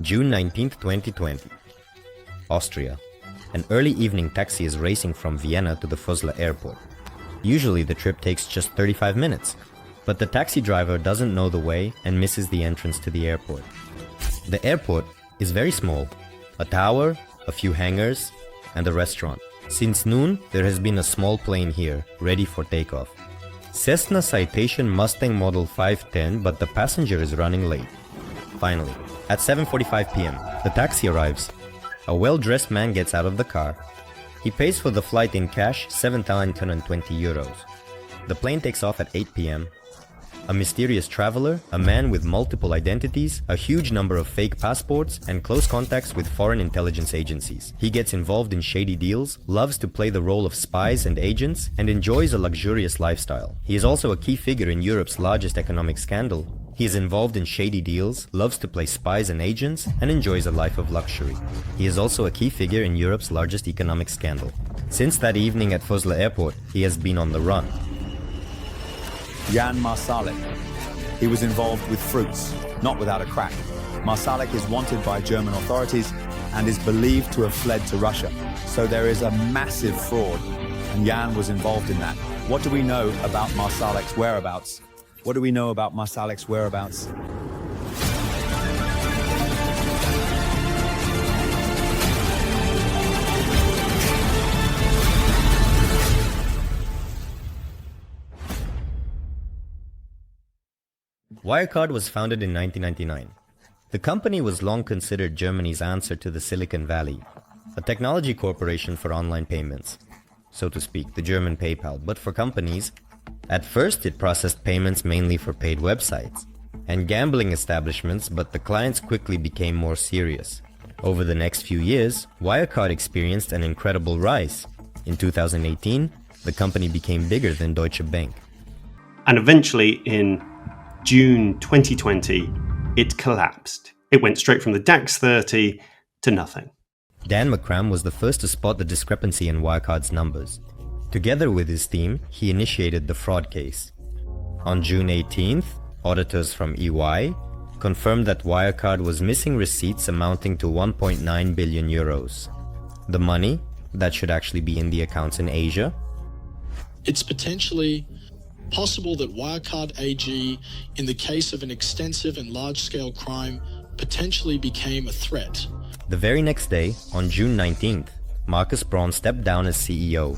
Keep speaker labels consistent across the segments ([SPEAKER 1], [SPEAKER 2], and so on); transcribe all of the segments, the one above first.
[SPEAKER 1] June 19th, 2020. Austria. An early evening taxi is racing from Vienna to the Fuzla airport. Usually the trip takes just 35 minutes, but the taxi driver doesn't know the way and misses the entrance to the airport. The airport is very small. A tower, a few hangars, and a restaurant. Since noon, there has been a small plane here, ready for takeoff. Cessna Citation Mustang Model 510, but the passenger is running late. Finally, at 7:45 p.m., the taxi arrives. A well-dressed man gets out of the car. He pays for the flight in cash, 7,920 euros. The plane takes off at 8 p.m. A mysterious traveler, a man with multiple identities, a huge number of fake passports, and close contacts with foreign intelligence agencies. He gets involved in shady deals, loves to play the role of spies and agents, and enjoys a luxurious lifestyle. He is also a key figure in Europe's largest economic scandal. He is involved in shady deals, loves to play spies and agents, and enjoys a life of luxury. He is also a key figure in Europe's largest economic scandal. Since that evening at Fuzla Airport, he has been on the run.
[SPEAKER 2] Jan Marsalek. He was involved with fruits, not without a crack. Marsalek is wanted by German authorities and is believed to have fled to Russia. So there is a massive fraud, and Jan was involved in that. What do we know about Marsalek's whereabouts? What do we know about Marsalek's whereabouts?
[SPEAKER 1] Wirecard was founded in 1999. The company was long considered Germany's answer to the Silicon Valley, a technology corporation for online payments, so to speak, the German PayPal, but for companies. At first, it processed payments mainly for paid websites and gambling establishments, but the clients quickly became more serious. Over the next few years, Wirecard experienced an incredible rise. In 2018, the company became bigger than Deutsche Bank.
[SPEAKER 3] And eventually, in June 2020, it collapsed. It went straight from the DAX 30 to nothing.
[SPEAKER 1] Dan McCram was the first to spot the discrepancy in Wirecard's numbers. Together with his team, he initiated the fraud case. On June 18th, auditors from EY confirmed that Wirecard was missing receipts amounting to 1.9 billion euros. The money that should actually be in the accounts in Asia.
[SPEAKER 4] It's potentially possible that Wirecard AG, in the case of an extensive and large-scale crime, potentially became a threat.
[SPEAKER 1] The very next day, on June 19th, Markus Braun stepped down as CEO.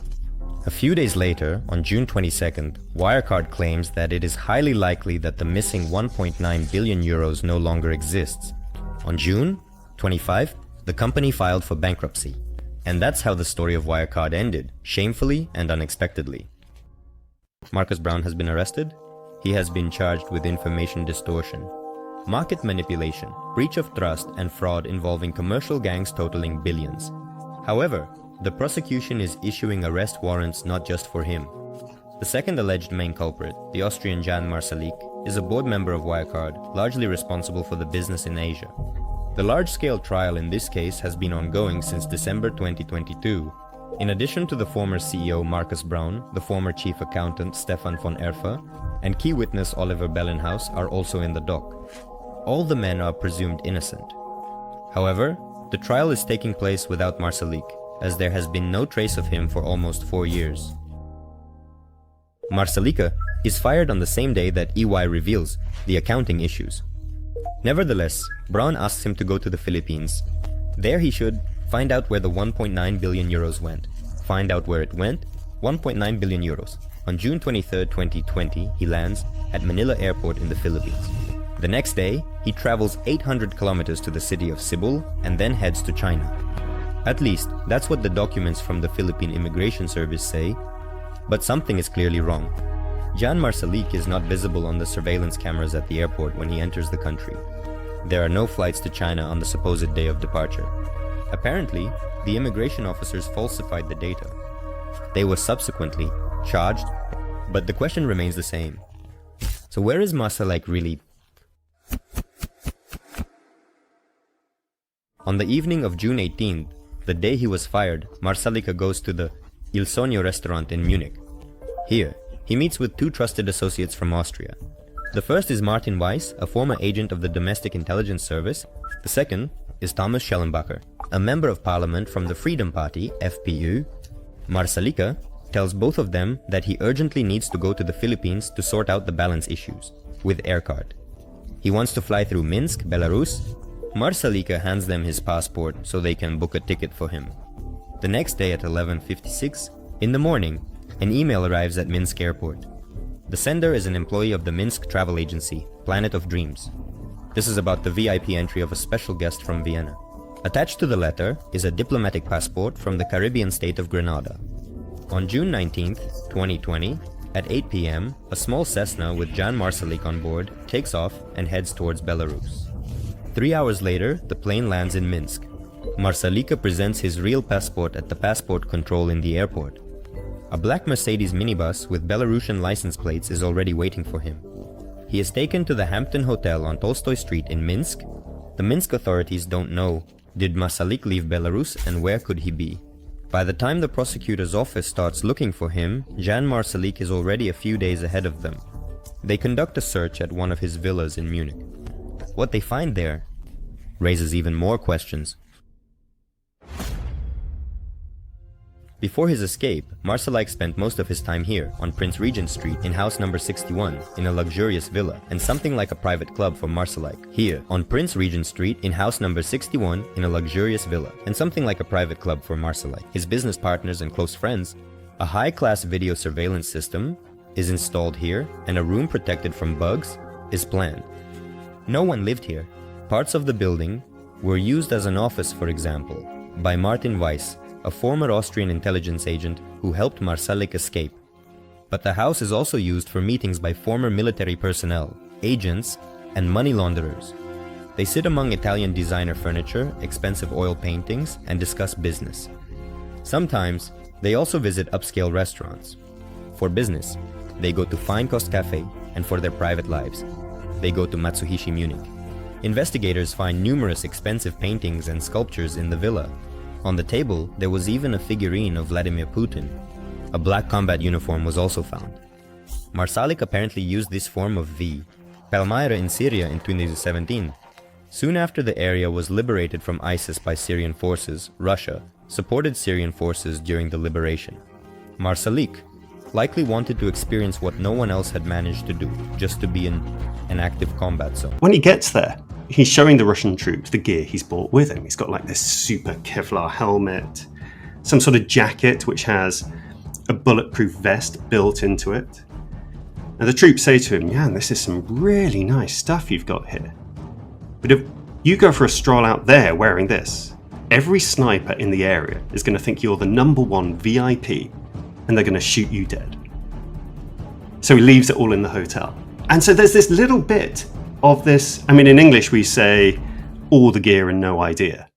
[SPEAKER 1] A few days later, on June 22nd, Wirecard claims that it is highly likely that the missing 1.9 billion euros no longer exists. On June 25th, the company filed for bankruptcy. And that's how the story of Wirecard ended, shamefully and unexpectedly. Markus Braun has been arrested. He has been charged with information distortion, market manipulation, breach of trust, and fraud involving commercial gangs totaling billions. However, the prosecution is issuing arrest warrants not just for him. The second alleged main culprit, the Austrian Jan Marsalek, is a board member of Wirecard, largely responsible for the business in Asia. The large-scale trial in this case has been ongoing since December 2022. In addition to the former CEO Markus Braun, the former chief accountant Stefan von Erfa, and key witness Oliver Bellenhaus are also in the dock. All the men are presumed innocent. However, the trial is taking place without Marsalek, as there has been no trace of him for almost 4 years. Marsalek is fired on the same day that EY reveals the accounting issues. Nevertheless, Braun asks him to go to the Philippines. There he should find out where the 1.9 billion euros went. Find out where it went? 1.9 billion euros. On June 23, 2020, he lands at Manila Airport in the Philippines. The next day, he travels 800 kilometers to the city of Cebu and then heads to China. At least, that's what the documents from the Philippine Immigration Service say, but something is clearly wrong. Jan Marsalek is not visible on the surveillance cameras at the airport when he enters the country. There are no flights to China on the supposed day of departure. Apparently, the immigration officers falsified the data. They were subsequently charged, but the question remains the same. So where is Marsalek really? On the evening of June 18th, the day he was fired, Marsalek goes to the Il Sogno restaurant in Munich. Here, he meets with 2 trusted associates from Austria, The first is Martin Weiss, a former agent of the Domestic Intelligence Service. The second is Thomas Schellenbacher, a member of parliament from the Freedom Party, FPU. Marsalek tells both of them that he urgently needs to go to the Philippines to sort out the balance issues with Aircard. He wants to fly through Minsk, Belarus. Marsalek hands them his passport so they can book a ticket for him. The next day at 11:56 in the morning, an email arrives at Minsk airport. The sender is an employee of the Minsk travel agency, Planet of Dreams. This is about the VIP entry of a special guest from Vienna. Attached to the letter is a diplomatic passport from the Caribbean state of Grenada. On June 19th, 2020, at 8 p.m., a small Cessna with Jan Marsalek on board takes off and heads towards Belarus. 3 hours later, the plane lands in Minsk. Marsalek presents his real passport at the passport control in the airport. A black Mercedes minibus with Belarusian license plates is already waiting for him. He is taken to the Hampton Hotel on Tolstoy Street in Minsk. The Minsk authorities don't know, did Marsalek leave Belarus and where could he be? By the time the prosecutor's office starts looking for him, Jan Marsalek is already a few days ahead of them. They conduct a search at one of his villas in Munich. What they find there raises even more questions. Before his escape, Marsalek spent most of his time here, on Prince Regent Street in house number 61, in a luxurious villa, and something like a private club for Marsalek. Here, on Prince Regent Street in house number 61, in a luxurious villa, and something like a private club for Marsalek. His business partners and close friends. A high-class video surveillance system is installed here, and a room protected from bugs is planned. No one lived here. Parts of the building were used as an office, for example, by Martin Weiss, a former Austrian intelligence agent who helped Marsalek escape. But the house is also used for meetings by former military personnel, agents, and money launderers. They sit among Italian designer furniture, expensive oil paintings, and discuss business. Sometimes, they also visit upscale restaurants. For business, they go to Fine-Kost Cafe, and for their private lives, they go to Matsuhishi Munich. Investigators find numerous expensive paintings and sculptures in the villa. On the table, there was even a figurine of Vladimir Putin. A black combat uniform was also found. Marsalek apparently used this form of V. Palmyra in Syria in 2017. Soon after the area was liberated from ISIS by Syrian forces, Russia supported Syrian forces during the liberation. Marsalek likely wanted to experience what no one else had managed to do, just to be in an active combat zone.
[SPEAKER 3] When he gets there, he's showing the Russian troops the gear he's brought with him. He's got like this super Kevlar helmet, some sort of jacket which has a bulletproof vest built into it. And the troops say to him, "Jan, this is some really nice stuff you've got here. But if you go for a stroll out there wearing this, every sniper in the area is going to think you're the #1 VIP and they're going to shoot you dead." So he leaves it all in the hotel. And so there's this little bit of this, I mean, in English we say, all the gear and no idea.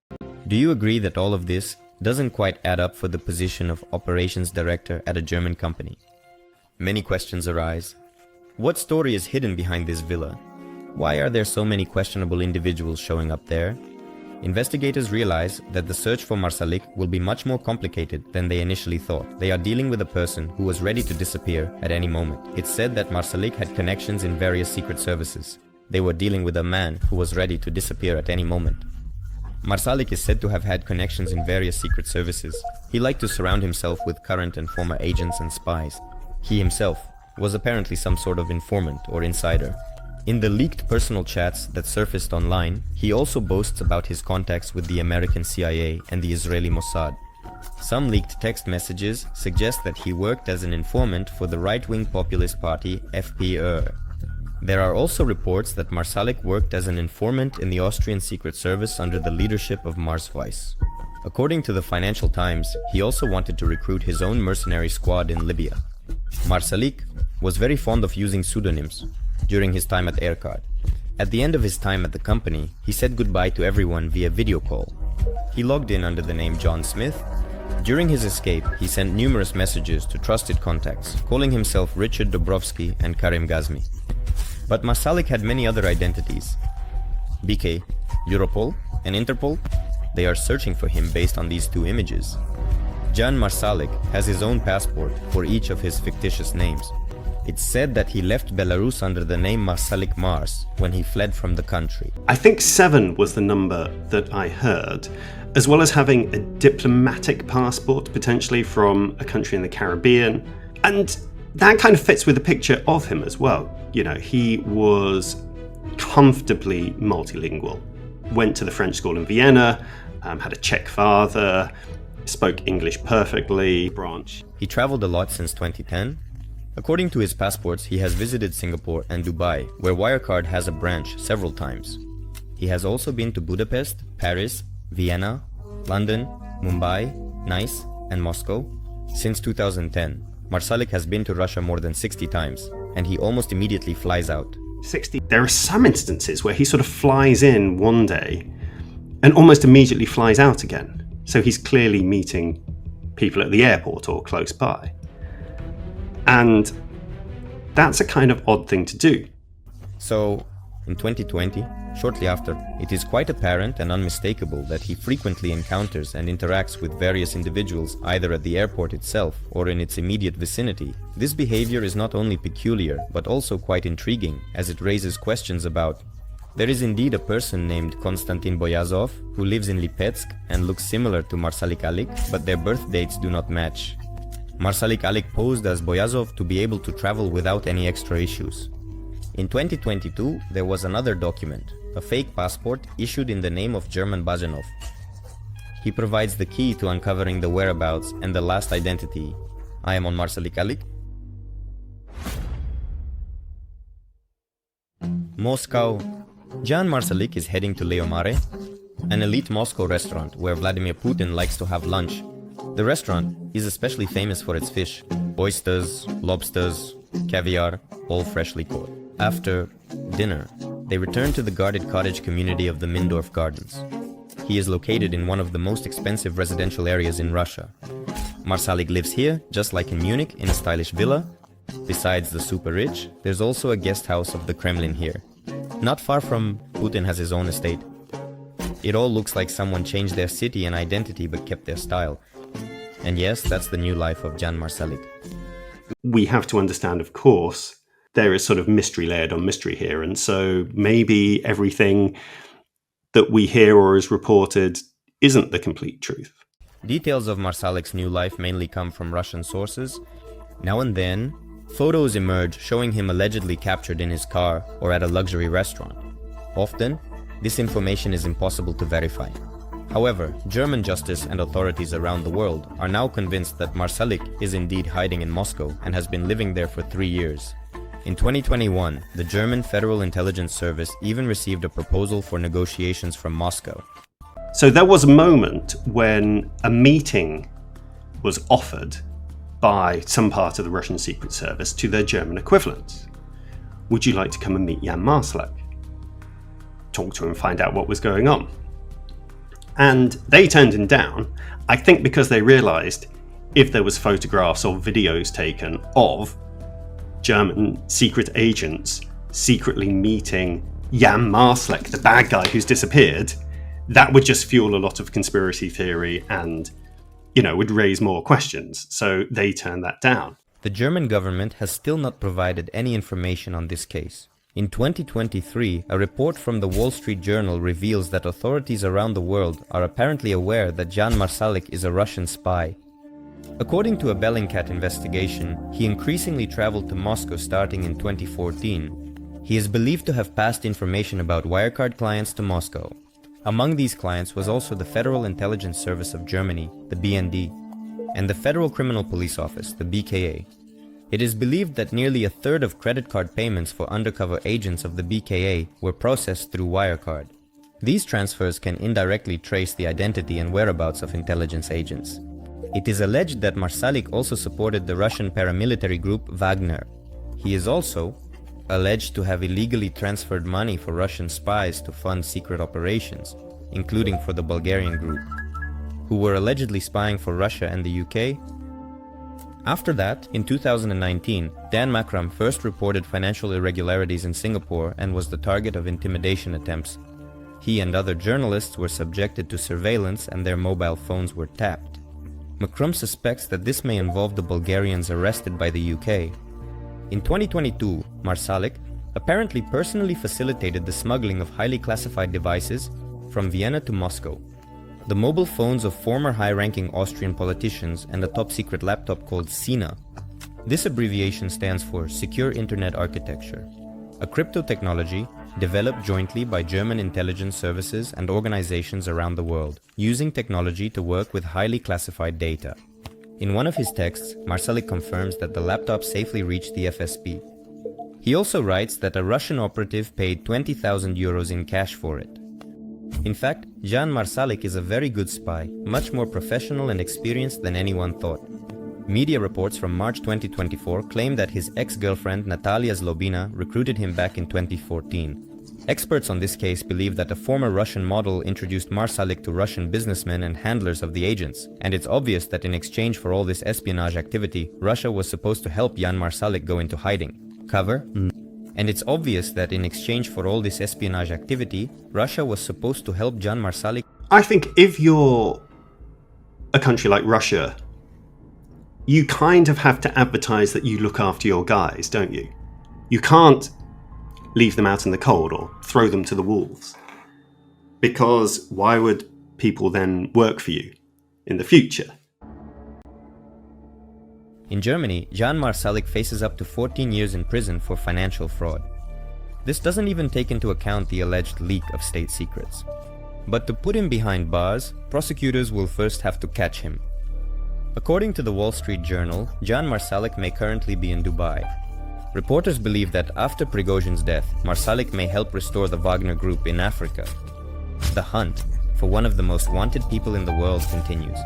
[SPEAKER 1] Do you agree that all of this doesn't quite add up for the position of operations director at a German company? Many questions arise. What story is hidden behind this villa? Why are there so many questionable individuals showing up there? Investigators realize that the search for Marsalek will be much more complicated than they initially thought. They are dealing with a person who was ready to disappear at any moment. It's said that Marsalek had connections in various secret services. They were dealing with a man who was ready to disappear at any moment. Marsalek is said to have had connections in various secret services. He liked to surround himself with current and former agents and spies. He himself was apparently some sort of informant or insider. In the leaked personal chats that surfaced online, he also boasts about his contacts with the American CIA and the Israeli Mossad. Some leaked text messages suggest that he worked as an informant for the right-wing populist party FPÖ. There are also reports that Marsalek worked as an informant in the Austrian Secret Service under the leadership of Mars Weiss. According to the Financial Times, he also wanted to recruit his own mercenary squad in Libya. Marsalek was very fond of using pseudonyms during his time at Aircard. At the end of his time at the company, he said goodbye to everyone via video call. He logged in under the name John Smith. During his escape, he sent numerous messages to trusted contacts, calling himself Richard Dobrovsky and Karim Gazmi. But Marsalek had many other identities. BK, Europol, and Interpol, they are searching for him based on these two images. Jan Marsalek has his own passport for each of his fictitious names. It's said that he left Belarus under the name Marsalek Mars when he fled from the country.
[SPEAKER 3] I think 7 was the number that I heard, as well as having a diplomatic passport potentially from a country in the Caribbean. And that kind of fits with the picture of him as well. You know, he was comfortably multilingual. Went to the French school in Vienna, had a Czech father, spoke English perfectly, branch.
[SPEAKER 1] He traveled a lot since 2010. According to his passports, he has visited Singapore and Dubai, where Wirecard has a branch several times. He has also been to Budapest, Paris, Vienna, London, Mumbai, Nice, and Moscow. Since 2010, Marsalek has been to Russia more than 60 times, and he almost immediately flies out.
[SPEAKER 3] 60. There are some instances where he sort of flies in one day and almost immediately flies out again. So he's clearly meeting people at the airport or close by. And that's a kind of odd thing to do.
[SPEAKER 1] So, in 2020, shortly after, it is quite apparent and unmistakable that he frequently encounters and interacts with various individuals either at the airport itself or in its immediate vicinity. This behavior is not only peculiar, but also quite intriguing, as it raises questions about: there is indeed a person named Konstantin Boyazov who lives in Lipetsk and looks similar to Marsalek Alik, but their birth dates do not match. Marsalek Alik posed as Boyazov to be able to travel without any extra issues. In 2022, there was another document, a fake passport issued in the name of German Bajanov. He provides the key to uncovering the whereabouts and the last identity. I am on Marsalek Alik. Moscow. Jan Marsalek is heading to Leomare, an elite Moscow restaurant where Vladimir Putin likes to have lunch. The restaurant is especially famous for its fish, oysters, lobsters, caviar, all freshly caught. After dinner, they return to the guarded cottage community of the Mindorf Gardens. He is located in one of the most expensive residential areas in Russia. Marsalek lives here, just like in Munich, in a stylish villa. Besides the super rich, there's also a guest house of the Kremlin here. Not far from Putin has his own estate. It all looks like someone changed their city and identity but kept their style. And yes, that's the new life of Jan Marsalek.
[SPEAKER 3] We have to understand, of course, there is sort of mystery layered on mystery here. And so maybe everything that we hear or is reported isn't the complete truth.
[SPEAKER 1] Details of Marsalek's new life mainly come from Russian sources. Now and then, photos emerge showing him allegedly captured in his car or at a luxury restaurant. Often, this information is impossible to verify. However, German justice and authorities around the world are now convinced that Marsalek is indeed hiding in Moscow and has been living there for 3 years. In 2021, the German Federal Intelligence Service even received a proposal for negotiations from Moscow.
[SPEAKER 3] So there was a moment when a meeting was offered by some part of the Russian Secret Service to their German equivalents. Would you like to come and meet Jan Marsalek? Talk to him and find out what was going on. And they turned him down, I think because they realized if there was photographs or videos taken of German secret agents secretly meeting Jan Marsalek, the bad guy who's disappeared, that would just fuel a lot of conspiracy theory and, would raise more questions. So they turned that down.
[SPEAKER 1] The German government has still not provided any information on this case. In 2023, a report from the Wall Street Journal reveals that authorities around the world are apparently aware that Jan Marsalek is a Russian spy. According to a Bellingcat investigation, he increasingly traveled to Moscow starting in 2014. He is believed to have passed information about Wirecard clients to Moscow. Among these clients was also the Federal Intelligence Service of Germany, the BND, and the Federal Criminal Police Office, the BKA. It is believed that nearly a third of credit card payments for undercover agents of the BKA were processed through Wirecard. These transfers can indirectly trace the identity and whereabouts of intelligence agents. It is alleged that Marsalek also supported the Russian paramilitary group Wagner. He is also alleged to have illegally transferred money for Russian spies to fund secret operations, including for the Bulgarian group, who were allegedly spying for Russia and the UK. After that, in 2019, Dan Makram first reported financial irregularities in Singapore and was the target of intimidation attempts. He and other journalists were subjected to surveillance and their mobile phones were tapped. Makram suspects that this may involve the Bulgarians arrested by the UK. In 2022, Marsalek apparently personally facilitated the smuggling of highly classified devices from Vienna to Moscow. The mobile phones of former high-ranking Austrian politicians and a top-secret laptop called SINA. This abbreviation stands for Secure Internet Architecture, a crypto technology developed jointly by German intelligence services and organizations around the world, using technology to work with highly classified data. In one of his texts, Marsalek confirms that the laptop safely reached the FSB. He also writes that a Russian operative paid 20,000 euros in cash for it. In fact, Jan Marsalek is a very good spy, much more professional and experienced than anyone thought. Media reports from March 2024 claim that his ex-girlfriend Natalia Zlobina recruited him back in 2014. Experts on this case believe that a former Russian model introduced Marsalek to Russian businessmen and handlers of the agents, and it's obvious that in exchange for all this espionage activity, Russia was supposed to help Jan Marsalek go into hiding. Cover? And it's obvious that in exchange for all this espionage activity, Russia was supposed to help Jan Marsalek.
[SPEAKER 3] I think if you're a country like Russia, you kind of have to advertise that you look after your guys, don't you? You can't leave them out in the cold or throw them to the wolves. Because why would people then work for you in the future?
[SPEAKER 1] In Germany, Jan Marsalek faces up to 14 years in prison for financial fraud. This doesn't even take into account the alleged leak of state secrets. But to put him behind bars, prosecutors will first have to catch him. According to the Wall Street Journal, Jan Marsalek may currently be in Dubai. Reporters believe that after Prigozhin's death, Marsalek may help restore the Wagner Group in Africa. The hunt for one of the most wanted people in the world continues.